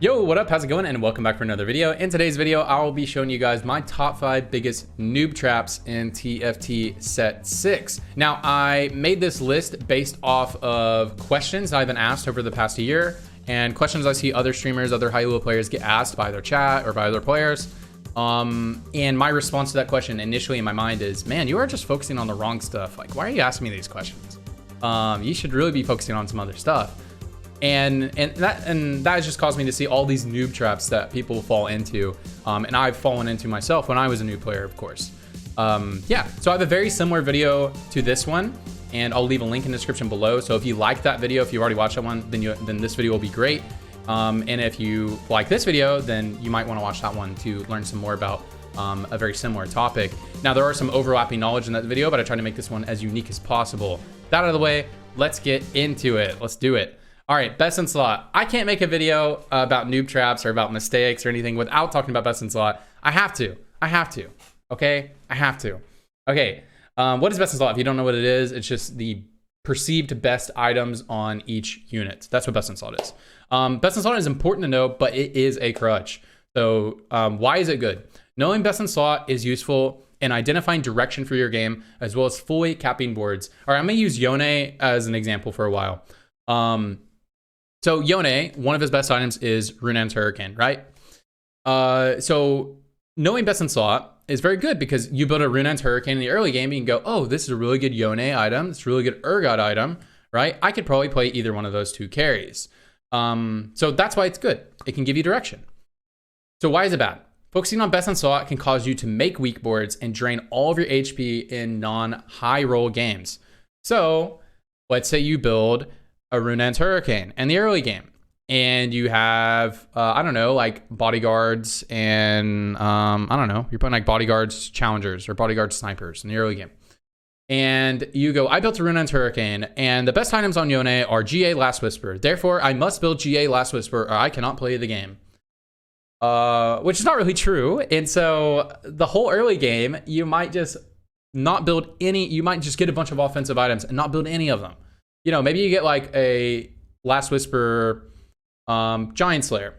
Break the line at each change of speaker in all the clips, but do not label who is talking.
Yo, what up? How's it going? And welcome back for another video. In today's video, I'll be showing you guys my top 5 biggest noob traps in TFT Set 6. Now, I made this list based off of questions I've been asked over the past year and questions I see other streamers, other high elo players get asked by their chat or by other players. And my response to that question initially in my mind is, man, you are just focusing on the wrong stuff. Like, why are you asking me these questions? You should really be focusing on some other stuff. And that has just caused me to see all these noob traps that people fall into, and I've fallen into myself when I was a new player, of course. Yeah, so I have a very similar video to this one, and I'll leave a link in the description below. So if you like that video, if you already watched that one, then this video will be great. And if you like this video, then you might want to watch that one to learn some more about a very similar topic. Now, there are some overlapping knowledge in that video, but I try to make this one as unique as possible. That out of the way, let's get into it. Let's do it. All right, best in slot. I can't make a video about noob traps or about mistakes or anything without talking about best in slot. I have to, okay? I have to. Okay, what is best in slot? If you don't know what it is, it's just the perceived best items on each unit. That's what best in slot is. Best in slot is important to know, but it is a crutch. So why is it good? Knowing best in slot is useful in identifying direction for your game, as well as fully capping boards. All right, I'm gonna use Yone as an example for a while. So Yone, one of his best items is Runan's Hurricane, right? So knowing best in slot is very good because you build a Runan's Hurricane in the early game, you can go, oh, this is a really good Yone item. It's a really good Urgot item, right? I could probably play either one of those two carries. So that's why it's good. It can give you direction. So why is it bad? Focusing on best in slot can cause you to make weak boards and drain all of your HP in non-high roll games. So let's say you build a Runan's Hurricane in the early game, and you have I don't know, like bodyguards and I don't know, you're putting like bodyguards challengers or bodyguard snipers in the early game, and you go, I built a Runan's Hurricane and the best items on Yone are GA Last Whisper, therefore I must build GA Last Whisper or I cannot play the game, which is not really true. And so the whole early game, you might just not build any, you might just get a bunch of offensive items and not build any of them. You know, maybe you get like a Last Whisper Giant Slayer,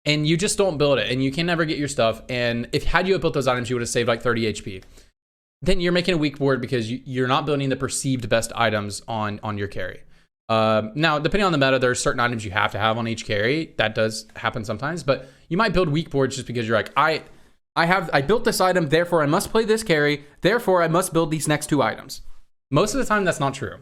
and you just don't build it, and you can never get your stuff. And if had you built those items, you would have saved like 30 HP. Then you're making a weak board because you're not building the perceived best items on your carry. Now, depending on the meta, there are certain items you have to have on each carry. That does happen sometimes, but you might build weak boards just because you're like, I built this item, therefore I must play this carry, therefore I must build these next two items. Most of the time, that's not true.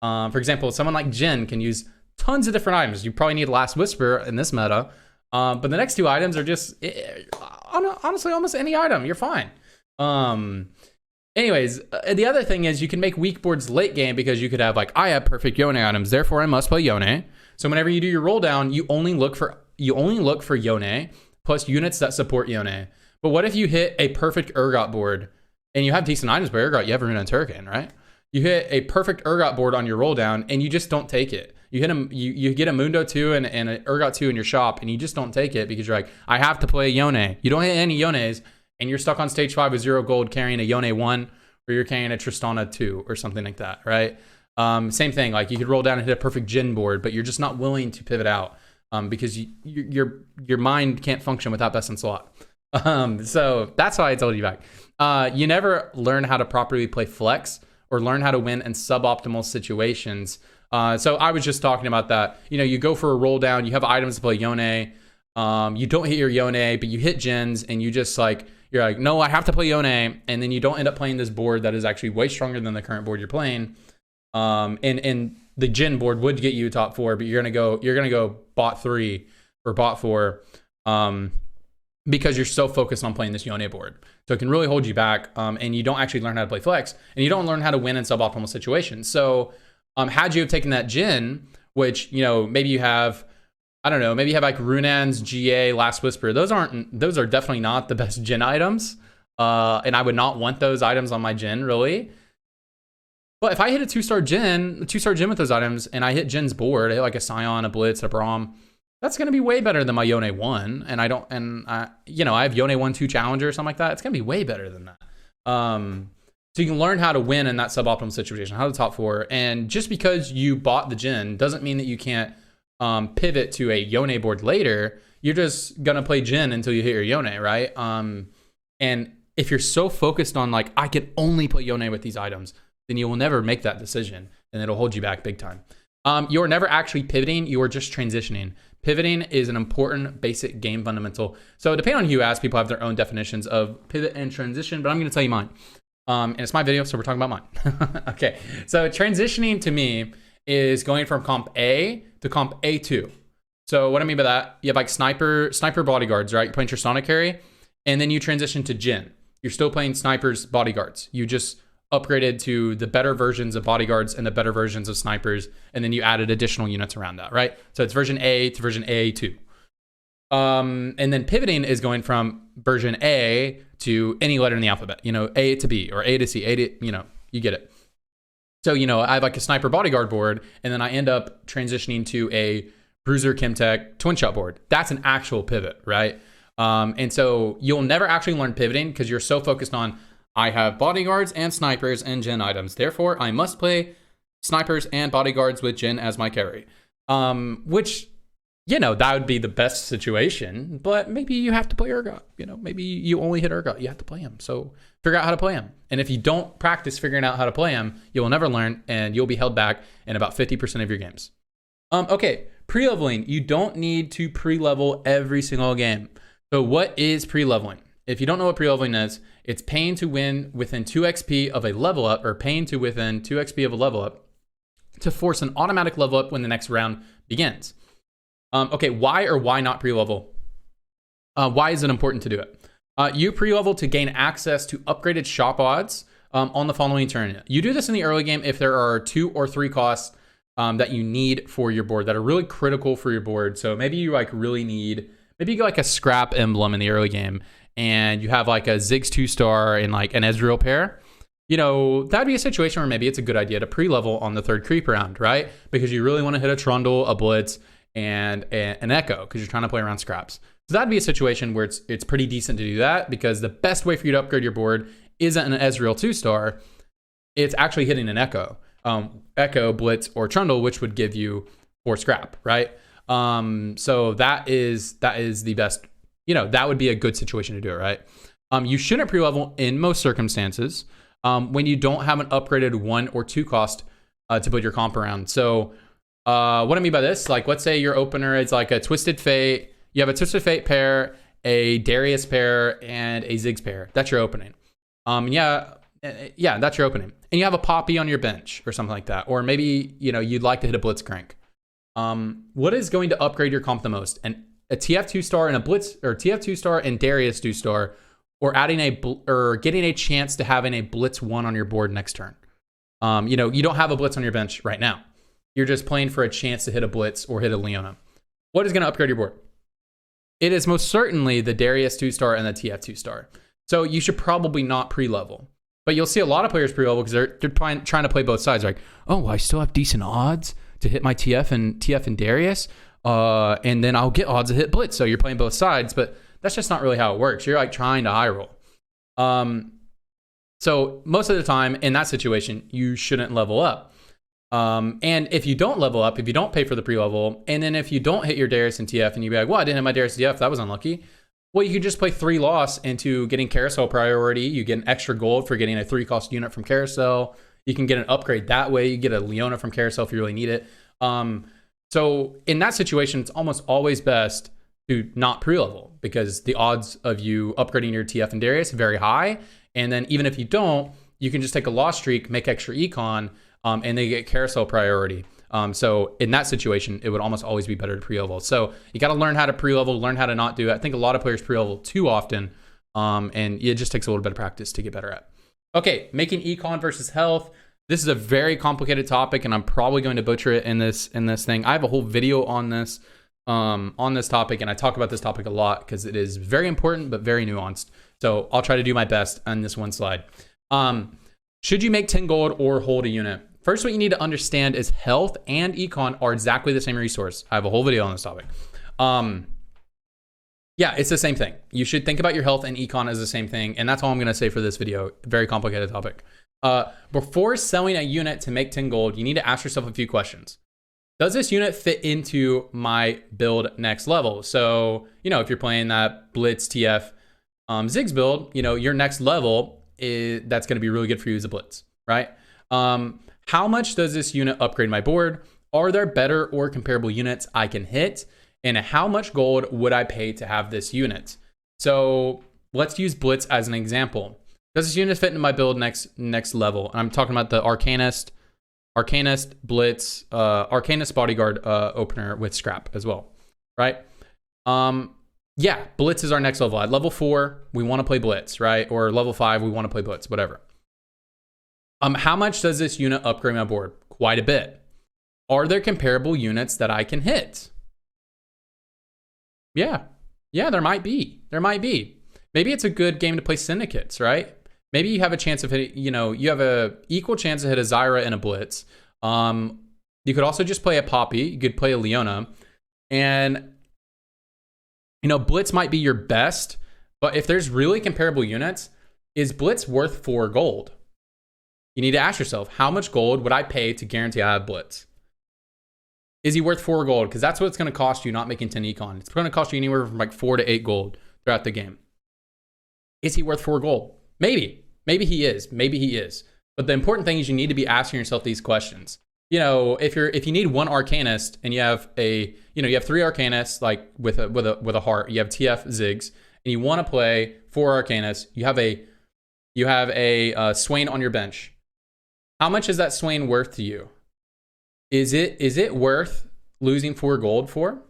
For example, someone like Jin can use tons of different items. You probably need Last Whisper in this meta, but the next two items are just, honestly, almost any item. You're fine. Anyways, the other thing is you can make weak boards late game because you could have like, I have perfect Yone items, therefore I must play Yone. So whenever you do your roll down, you only look for Yone plus units that support Yone. But what if you hit a perfect Urgot board and you have decent items by Urgot? You have Runan's Hurricane, right? You hit a perfect Urgot board on your roll down and you just don't take it. You hit a, you get a Mundo 2 and an Urgot 2 in your shop and you just don't take it because you're like, I have to play Yone. You don't hit any Yones and you're stuck on stage 5 with 0 gold carrying a Yone 1 or you're carrying a Tristana 2 or something like that, right? Same thing, like you could roll down and hit a perfect Jin board, but you're just not willing to pivot out because your mind can't function without best in slot. So that's why I told you back. You never learn how to properly play flex or learn how to win in suboptimal situations. So I was just talking about that. You know, you go for a roll down, you have items to play Yone, you don't hit your Yone, but you hit Jins, and you just like, you're like, no, I have to play Yone, and then you don't end up playing this board that is actually way stronger than the current board you're playing. And the Jin board would get you top 4, but you're gonna go bot 3 or bot 4. Because you're so focused on playing this Yone board. So it can really hold you back, and you don't actually learn how to play flex, and you don't learn how to win in suboptimal situations. So had you have taken that Jin, which, you know, maybe you have, I don't know, maybe you have like Runan's GA Last Whisper. Those are definitely not the best Jin items, and I would not want those items on my Jin, really. But if I hit a 2-star Jin with those items, and I hit Jin's board, I hit like a Scion, a Blitz, a Braum, that's going to be way better than my Yone 1. And you know, I have Yone 1-2 Challenger or something like that. It's going to be way better than that. So you can learn how to win in that suboptimal situation, how to top 4. And just because you bought the Jin doesn't mean that you can't pivot to a Yone board later, you're just gonna play Jin until you hit your Yone, right? And if you're so focused on like, I can only play Yone with these items, then you will never make that decision and it'll hold you back big time. You're never actually pivoting, you are just transitioning. Pivoting is an important basic game fundamental. So depending on who you ask, people have their own definitions of pivot and transition, but I'm gonna tell you mine. And it's my video, so we're talking about mine. Okay, so transitioning to me is going from comp A to comp A2. So what I mean by that, you have like sniper bodyguards, right? You're playing your Sonic carry, and then you transition to Jin. You're still playing snipers bodyguards. You just upgraded to the better versions of bodyguards and the better versions of snipers, and then you added additional units around that, right? So it's version A to version A2. And then pivoting is going from version A to any letter in the alphabet, you know, A to B or A to C, A to, you know, you get it. So, you know, I have like a sniper bodyguard board, and then I end up transitioning to a bruiser Chemtech twin shot board. That's an actual pivot, right? And so you'll never actually learn pivoting because you're so focused on, I have bodyguards and snipers and Jin items. Therefore, I must play snipers and bodyguards with Jin as my carry. Which, you know, that would be the best situation, but maybe you have to play Urgot. You know, maybe you only hit Urgot. You have to play him. So figure out how to play him. And if you don't practice figuring out how to play him, you will never learn and you'll be held back in about 50% of your games. Okay, pre-leveling. You don't need to pre-level every single game. So what is pre-leveling? If you don't know what pre-leveling is, it's paying to win within 2 XP of a level up, or paying to within 2 XP of a level up to force an automatic level up when the next round begins. Okay, why or why not pre-level? Why is it important to do it? You pre-level to gain access to upgraded shop odds on the following turn. You do this in the early game if there are 2 or 3 costs that you need for your board that are really critical for your board. So maybe you like really need, maybe you get like a scrap emblem in the early game and you have like a Ziggs 2-star and like an Ezreal pair. You know, that'd be a situation where maybe it's a good idea to pre-level on the 3rd creep round, right? Because you really want to hit a Trundle, a Blitz, and an Echo because you're trying to play around scraps. So that'd be a situation where it's pretty decent to do that, because the best way for you to upgrade your board isn't an Ezreal 2-star. It's actually hitting an Echo. Echo, Blitz, or Trundle, which would give you 4 scrap, right? So that is the best, you know, that would be a good situation to do it, right? You shouldn't pre-level in most circumstances when you don't have an upgraded 1 or 2 cost to build your comp around. So what I mean by this, like let's say your opener is like a Twisted Fate. You have a Twisted Fate pair, a Darius pair, and a Ziggs pair. That's your opening. Yeah, that's your opening. And you have a Poppy on your bench or something like that. Or maybe, you know, you'd like to hit a Blitzcrank. What is going to upgrade your comp the most? And a TF 2-star and a Blitz, or TF 2-star and Darius 2-star, or adding or getting a chance to having a Blitz 1 on your board next turn. You know, you don't have a Blitz on your bench right now. You're just playing for a chance to hit a Blitz or hit a Leona. What is going to upgrade your board? It is most certainly the Darius 2-star and the TF 2-star. So you should probably not pre-level. But you'll see a lot of players pre-level because they're trying to play both sides. Like, oh, I still have decent odds to hit my TF and Darius. And then I'll get odds to hit Blitz. So you're playing both sides, but that's just not really how it works. You're like trying to high roll. So most of the time in that situation, you shouldn't level up. And if you don't level up, if you don't pay for the pre-level, and then if you don't hit your Darius and TF and you be like, well, I didn't hit my Darius and TF, that was unlucky. Well, you could just play 3 loss into getting carousel priority. You get an extra gold for getting a 3-cost unit from carousel. You can get an upgrade that way. You get a Leona from carousel if you really need it. So in that situation, it's almost always best to not pre-level because the odds of you upgrading your TF and Darius are very high. And then even if you don't, you can just take a loss streak, make extra econ, and they get carousel priority. So in that situation, it would almost always be better to pre-level. So you got to learn how to pre-level, learn how to not do it. I think a lot of players pre-level too often, and it just takes a little bit of practice to get better at. Okay, making econ versus health. This is a very complicated topic, and I'm probably going to butcher it in this thing. I have a whole video on this topic, and I talk about this topic a lot because it is very important but very nuanced. So I'll try to do my best on this one slide. Should you make 10 gold or hold a unit? First, what you need to understand is health and econ are exactly the same resource. I have a whole video on this topic. Yeah, it's the same thing. You should think about your health and econ as the same thing. And that's all I'm going to say for this video. Very complicated topic. Before selling a unit to make 10 gold, you need to ask yourself a few questions. does this unit fit into my build next level? So, you know, if you're playing that Blitz TF Ziggs build, you know, your next level that's going to be really good for you as a Blitz, right? How much does this unit upgrade my board? Are there better or comparable units I can hit? And how much gold would I pay to have this unit? So let's use Blitz as an example. Does this unit fit into my build next level? I'm talking about the Arcanist Blitz, Arcanist Bodyguard opener with Scrap as well, right? Yeah, Blitz is our next level. At level 4, we want to play Blitz, right? Or level 5, we want to play Blitz, whatever. How much does this unit upgrade my board? Quite a bit. Are there comparable units that I can hit? Yeah, there might be. Maybe it's a good game to play Syndicates, right? Maybe you have a chance of hitting, you know, you have a equal chance to hit a Zyra and a Blitz. You could also just play a Poppy. You could play a Leona. And, you know, Blitz might be your best, but if there's really comparable units, is Blitz worth 4 gold? You need to ask yourself, how much gold would I pay to guarantee I have Blitz? Is he worth 4 gold? Because that's what it's going to cost you not making 10 Econ. It's going to cost you anywhere from like 4 to 8 gold throughout the game. Is he worth 4 gold? Maybe. Maybe he is. But the important thing is you need to be asking yourself these questions. You know, if you need one Arcanist and you have you have 3 Arcanists like with a heart, you have TF Ziggs, and you want to play 4 Arcanists, you have a Swain on your bench. How much is that Swain worth to you? Is it worth losing 4 gold for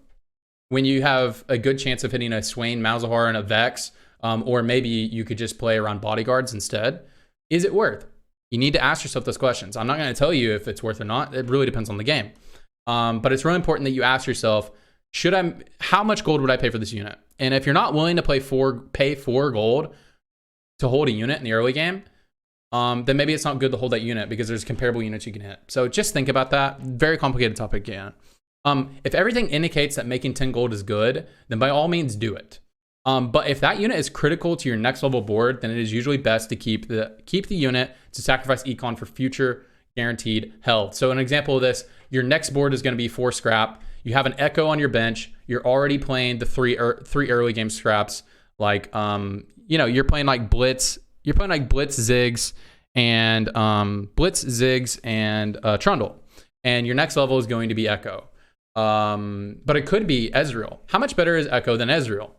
when you have a good chance of hitting a Swain, Malzahar, and a Vex? Or maybe you could just play around bodyguards instead. Is it worth? You need to ask yourself those questions. I'm not going to tell you if it's worth or not. It really depends on the game. But it's really important that you ask yourself, how much gold would I pay for this unit? And if you're not willing to pay 4 gold to hold a unit in the early game, then maybe it's not good to hold that unit because there's comparable units you can hit. So just think about that. Very complicated topic, yeah. If everything indicates that making 10 gold is good, then by all means do it. But if that unit is critical to your next level board, then it is usually best to keep the unit to sacrifice Econ for future guaranteed health. So an example of this, your next board is going to be 4 Scrap. You have an Echo on your bench. You're already playing the three early game scraps. Like, you know, you're playing like Blitz. You're playing like Blitz Ziggs and Trundle. And your next level is going to be Echo. But it could be Ezreal. How much better is Echo than Ezreal?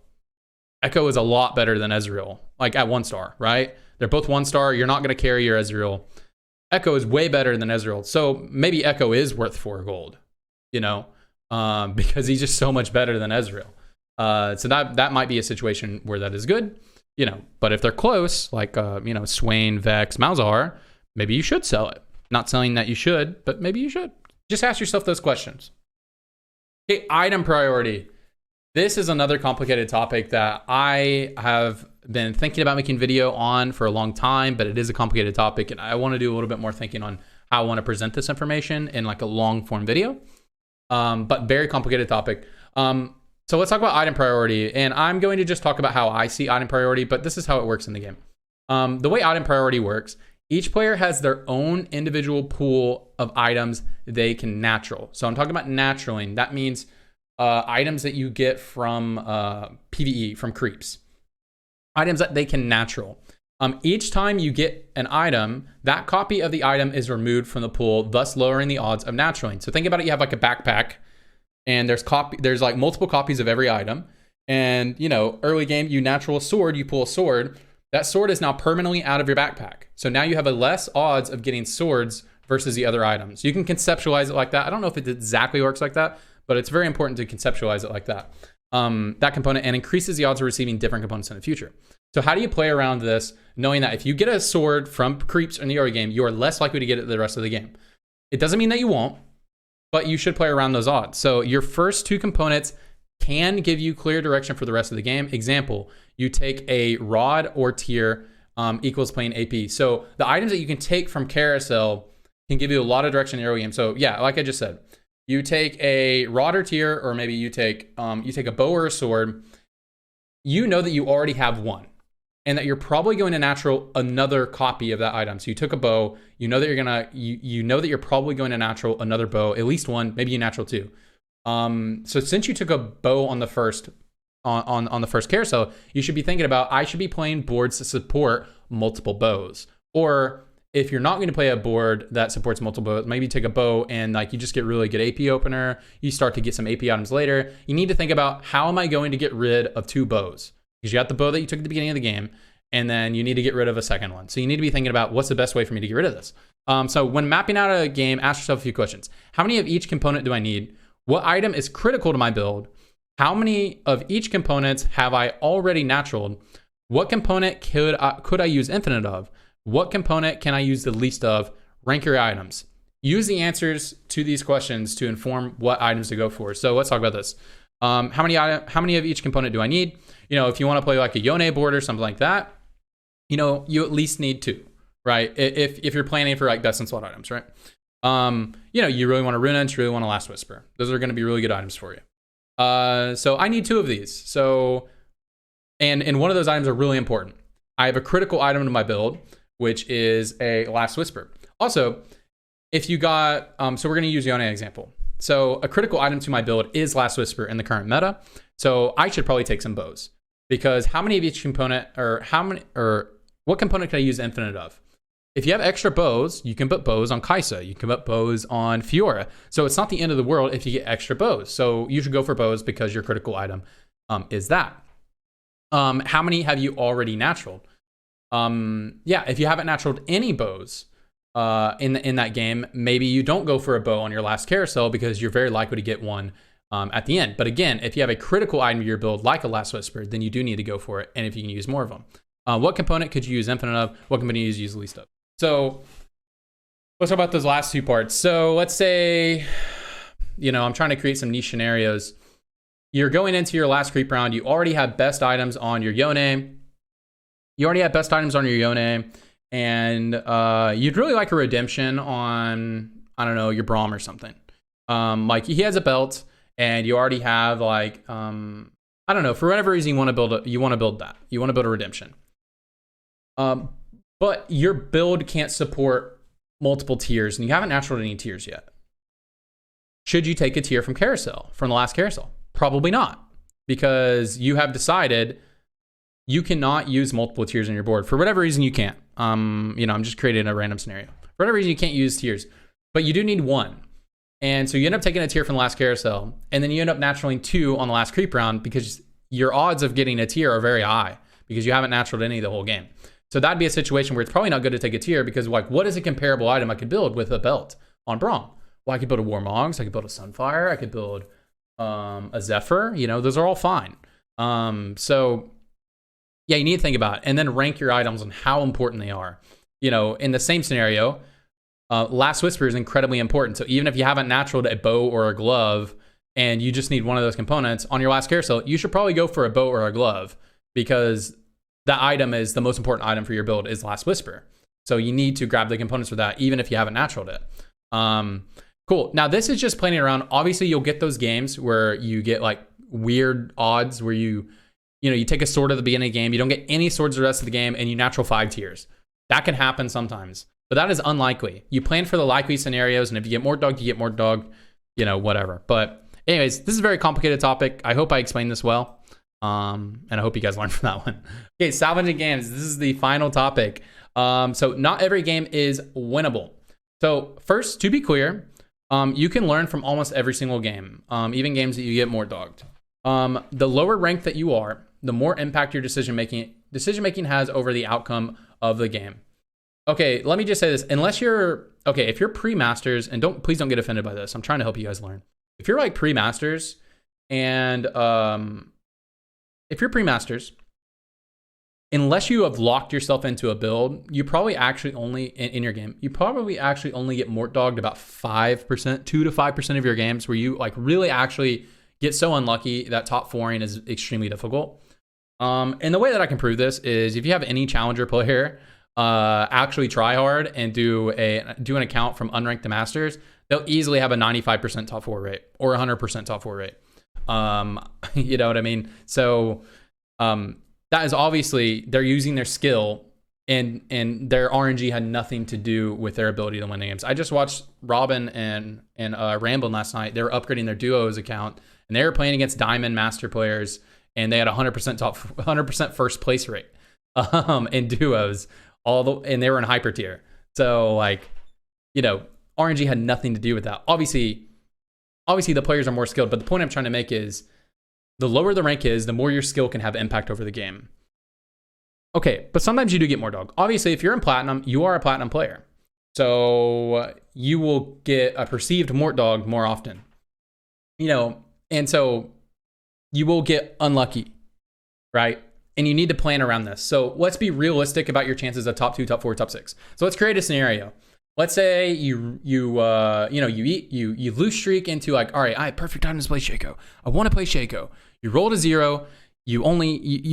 Echo is a lot better than Ezreal, like at 1 star, right? They're both 1 star. You're not going to carry your Ezreal. Echo is way better than Ezreal. So maybe Echo is worth 4 gold, you know, because he's just so much better than Ezreal. So that might be a situation where that is good, you know, but if they're close, like, you know, Swain, Vex, Malzahar, maybe you should sell it. Not saying that you should, but maybe you should. Just ask yourself those questions. Okay, item priority. This is another complicated topic that I have been thinking about making video on for a long time, but it is a complicated topic, and I want to do a little bit more thinking on how I want to present this information in like a long form video, but very complicated topic. So let's talk about item priority, and I'm going to just talk about how I see item priority, but this is how it works in the game. The way item priority works, each player has their own individual pool of items they can natural. So I'm talking about naturaling. That means items that you get from PvE, from creeps. Items that they can natural. Each time you get an item, that copy of the item is removed from the pool, thus lowering the odds of naturaling. So think about it, you have like a backpack, and there's like multiple copies of every item. And, you know, early game, you natural a sword, you pull a sword. That sword is now permanently out of your backpack. So now you have a less odds of getting swords versus the other items. You can conceptualize it like that. I don't know if it exactly works like that, but it's very important to conceptualize it like that. That component, and increases the odds of receiving different components in the future. So how do you play around this, knowing that if you get a sword from creeps in the early game, you are less likely to get it the rest of the game? It doesn't mean that you won't, but you should play around those odds. So your first 2 components can give you clear direction for the rest of the game. Example, you take a rod or tier equals playing AP. So the items that you can take from carousel can give you a lot of direction in the early game. So yeah, like I just said, you take a rod or tier, or maybe you take a bow or a sword. You know that you already have one, and that you're probably going to natural another copy of that item. So you took a bow, you know that you know that you're probably going to natural another bow, at least one, maybe you natural two. So since you took a bow on the first on the first carousel, you should be thinking about, I should be playing boards that support multiple bows. Or if you're not going to play a board that supports multiple bows, maybe take a bow and like you just get really good AP opener. You start to get some AP items later. You need to think about, how am I going to get rid of two bows? Because you got the bow that you took at the beginning of the game, and then you need to get rid of a second one. So you need to be thinking about, what's the best way for me to get rid of this? So when mapping out a game, ask yourself a few questions. How many of each component do I need? What item is critical to my build? How many of each components have I already naturaled? What component could I use infinite of? What component can I use the least of? Rank your items. Use the answers to these questions to inform what items to go for. So let's talk about this. How many of each component do I need? You know, if you want to play like a Yone board or something like that, you know, you at least need two, right? If you're planning for like best in slot items, right? You know, you really want a Rune Edge, you really want a Last Whisper. Those are going to be really good items for you. So I need two of these. So, and one of those items are really important. I have a critical item to my build, which is a Last Whisper. Also, if you got, so we're going to use Yone example. So a critical item to my build is Last Whisper in the current meta. So I should probably take some bows, because how many of each component, or what component can I use infinite of? If you have extra bows, you can put bows on Kaisa. You can put bows on Fiora. So it's not the end of the world if you get extra bows. So you should go for bows because your critical item is that. How many have you already naturaled? Yeah, if you haven't naturaled any bows in that game, maybe you don't go for a bow on your last carousel because you're very likely to get one at the end. But again, if you have a critical item to your build like a Last Whisper, then you do need to go for it. And if you can use more of them. What component could you use infinite of? What component you use the least of? So let's talk about those last two parts. So let's say, you know, I'm trying to create some niche scenarios. You're going into your last creep round. You already have best items on your Yone. And you'd really like a redemption on, I don't know, your Braum or something. Like he has a belt, and you already have like, I don't know, for whatever reason you want to build a redemption. But your build can't support multiple tiers, and you haven't naturaled any tiers yet. Should you take a tier from the last carousel? Probably not, because you have decided you cannot use multiple tiers on your board. For whatever reason, you can't. You know, I'm just creating a random scenario. For whatever reason, you can't use tiers, but you do need one. And so you end up taking a tier from the last carousel, and then you end up naturaling two on the last creep round, because your odds of getting a tier are very high because you haven't naturaled any the whole game. So that'd be a situation where it's probably not good to take a tier, because like, what is a comparable item I could build with a belt on Braum? Well, I could build a Warmogs, I could build a Sunfire, I could build a Zephyr. You know, those are all fine. So yeah, you need to think about it, and then rank your items on how important they are. You know, in the same scenario, Last Whisper is incredibly important. So even if you haven't naturaled a bow or a glove, and you just need one of those components on your last carousel, you should probably go for a bow or a glove, because that item is the most important item for your build is Last Whisper. So you need to grab the components for that, even if you haven't naturaled it. Cool. Now this is just playing around. Obviously you'll get those games where you get like weird odds where you take a sword at the beginning of the game, you don't get any swords the rest of the game, and you natural 5 tiers. That can happen sometimes, but that is unlikely. You plan for the likely scenarios, and if you get more dog, you get more dog, you know, whatever. But anyways, this is a very complicated topic. I hope I explained this well. And I hope you guys learned from that one. Okay, Salvage Games. This is the final topic. So not every game is winnable. So first, to be clear, you can learn from almost every single game, even games that you get more dogged. The lower rank that you are, the more impact your decision making has over the outcome of the game. Okay, let me just say this. If you're pre-masters, and please don't get offended by this. I'm trying to help you guys learn. If you're like pre-masters, and if you're pre-masters, unless you have locked yourself into a build, you probably actually only, in your game, you probably actually only get mort dogged about 5%, 2 to 5% of your games, where you like really actually get so unlucky that top 4ing is extremely difficult. And the way that I can prove this is if you have any challenger player actually try hard and do an account from unranked to masters, they'll easily have a 95% top 4 rate or 100% top 4 rate. You know what I mean? So that is obviously they're using their skill, and their RNG had nothing to do with their ability to win games. I just watched Robin and Ramblin last night. They were upgrading their duos account, and they were playing against Diamond Master players, and they had 100% first place rate in duos, and they were in hyper tier. So like, you know, RNG had nothing to do with that. Obviously the players are more skilled, but the point I'm trying to make is the lower the rank is, the more your skill can have impact over the game. Okay, but sometimes you do get more dog. Obviously, if you're in platinum, you are a platinum player. So you will get a perceived mort dog more often. You know, and so you will get unlucky, right? And you need to plan around this. So let's be realistic about your chances of top 2, top 4, top 6. So let's create a scenario. Let's say you lose streak into like, all right, I have perfect time to play Shaco. I want to play Shaco. You roll to 0. You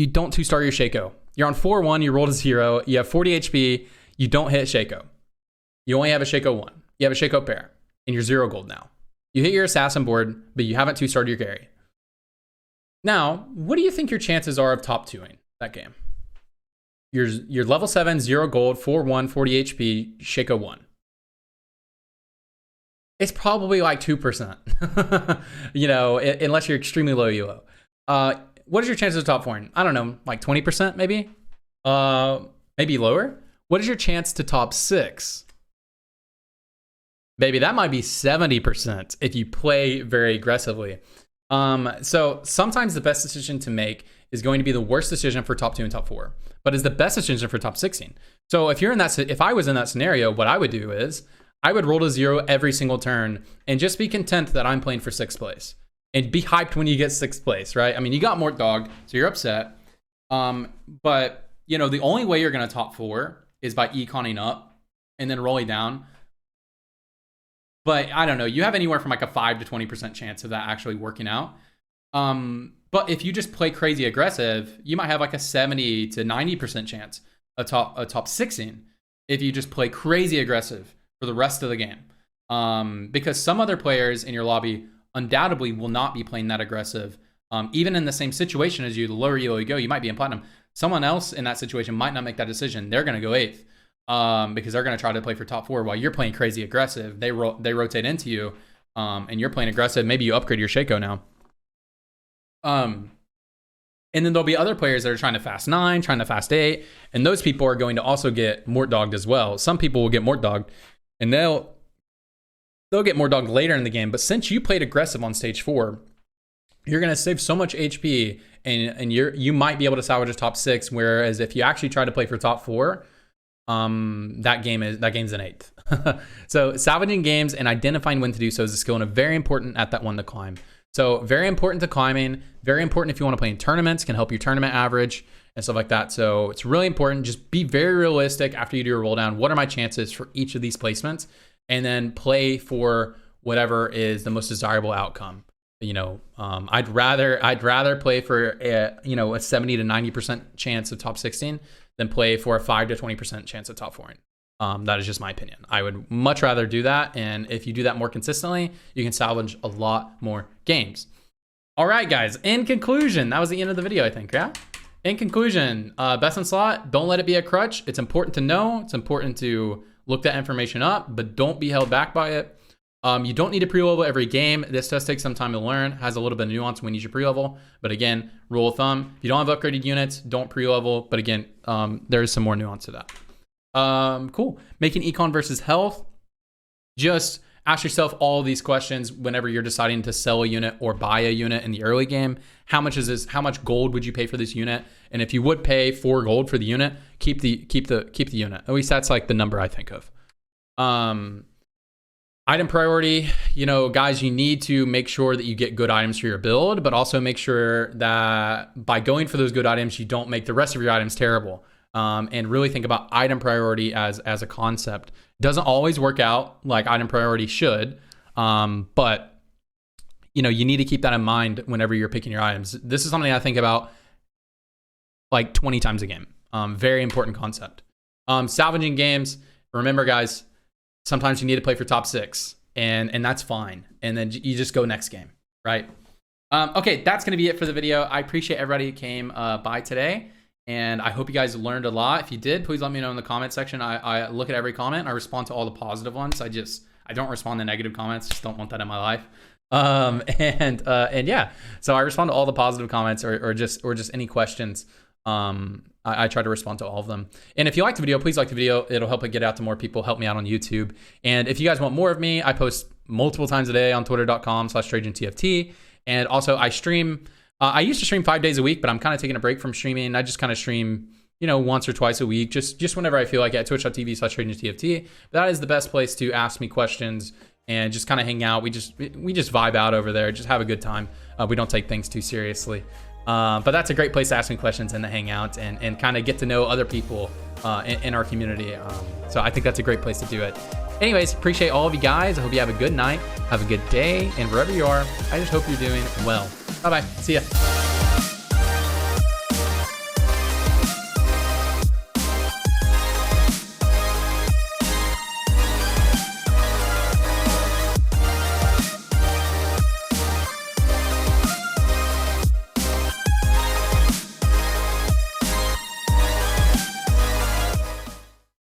don't 2-star your Shaco. You're on 4-1. You roll to 0. You have 40 HP. You don't hit Shaco. You only have a Shaco 1. You have a Shaco pair, and you're 0 gold now. You hit your assassin board, but you haven't 2-starred your carry. Now, what do you think your chances are of top 2ing that game? You're level 7, 0 gold, 4-1, 40 HP, Shaco 1. It's probably like 2%, you know, unless you're extremely low elo. What is your chances of top 4ing? I don't know, like 20% maybe? Maybe lower? What is your chance to top 6? Maybe that might be 70% if you play very aggressively. So sometimes the best decision to make is going to be the worst decision for top 2 and top 4, but is the best decision for top 16. So if I was in that scenario, what I would do is I would roll to 0 every single turn and just be content that I'm playing for 6th place and be hyped when you get 6th place, right? I mean, you got Mort Dog, so you're upset. But you know, the only way you're going to top 4 is by econing up and then rolling down. But I don't know, you have anywhere from like a 5 to 20% chance of that actually working out. But if you just play crazy aggressive, you might have like a 70 to 90% chance of top 6ing if you just play crazy aggressive for the rest of the game. Because some other players in your lobby undoubtedly will not be playing that aggressive. Even in the same situation as you, the lower elo you go, you might be in platinum. Someone else in that situation might not make that decision. They're going to go 8th because they're going to try to play for top 4 while you're playing crazy aggressive. They rotate into you and you're playing aggressive. Maybe you upgrade your Shaco now. And then there'll be other players that are trying to fast 9, trying to fast 8, and those people are going to also get Mort Dogged as well. Some people will get Mort Dogged, and they'll get Mort Dogged later in the game. But since you played aggressive on stage 4, you're going to save so much HP, and you might be able to salvage a top 6. Whereas if you actually try to play for top 4, that game's an 8th. So salvaging games and identifying when to do so is a skill, and a very important at that one to climb. So very important to climbing, very important if you want to play in tournaments, can help your tournament average and stuff like that. So it's really important. Just be very realistic after you do a roll down. What are my chances for each of these placements? And then play for whatever is the most desirable outcome. You know, I'd rather play for a 70 to 90% chance of top 16 than play for a 5 to 20% chance of top 4. That is just my opinion. I would much rather do that. And if you do that more consistently, you can salvage a lot more games. All right, guys, in conclusion, that was the end of the video, I think, yeah? In conclusion, best in slot, don't let it be a crutch. It's important to know. It's important to look that information up, but don't be held back by it. You don't need to pre-level every game. This does take some time to learn. Has a little bit of nuance when you should pre-level. But again, rule of thumb, if you don't have upgraded units, don't pre-level. But again, there is some more nuance to that. Cool. Making econ versus health. Just ask yourself all of these questions whenever you're deciding to sell a unit or buy a unit in the early game. How much is this? How much gold would you pay for this unit? And if you would pay 4 gold for the unit, keep the unit. At least that's like the number I think of. Item priority, guys, you need to make sure that you get good items for your build, but also make sure that by going for those good items, you don't make the rest of your items terrible. And really think about item priority as a concept. Doesn't always work out like item priority should, but you need to keep that in mind whenever you're picking your items. This is something I think about like 20 times a game. Very important concept. Salvaging games. Remember, guys, sometimes you need to play for top 6, and that's fine. And then you just go next game, right? Okay, that's gonna be it for the video. I appreciate everybody who came by today. And I hope you guys learned a lot. If you did, please let me know in the comment section. I look at every comment. I respond to all the positive ones. I don't respond to negative comments. Just don't want that in my life. And yeah, so I respond to all the positive comments or just any questions. I try to respond to all of them. And if you like the video, please like the video. It'll help it get out to more people, help me out on YouTube. And if you guys want more of me, I post multiple times a day on twitter.com/TrajanTFT. And also I stream, I used to stream 5 days a week, but I'm kind of taking a break from streaming. I just kind of stream, you know, once or twice a week, just whenever I feel like it, at twitch.tv/TrajanTFT. That is the best place to ask me questions and just kind of hang out. We just vibe out over there, just have a good time. We don't take things too seriously. But that's a great place to ask me questions and to hang out and kind of get to know other people in our community. So I think that's a great place to do it. Anyways, appreciate all of you guys. I hope you have a good night, have a good day, and wherever you are, I just hope you're doing well. Bye-bye. See ya.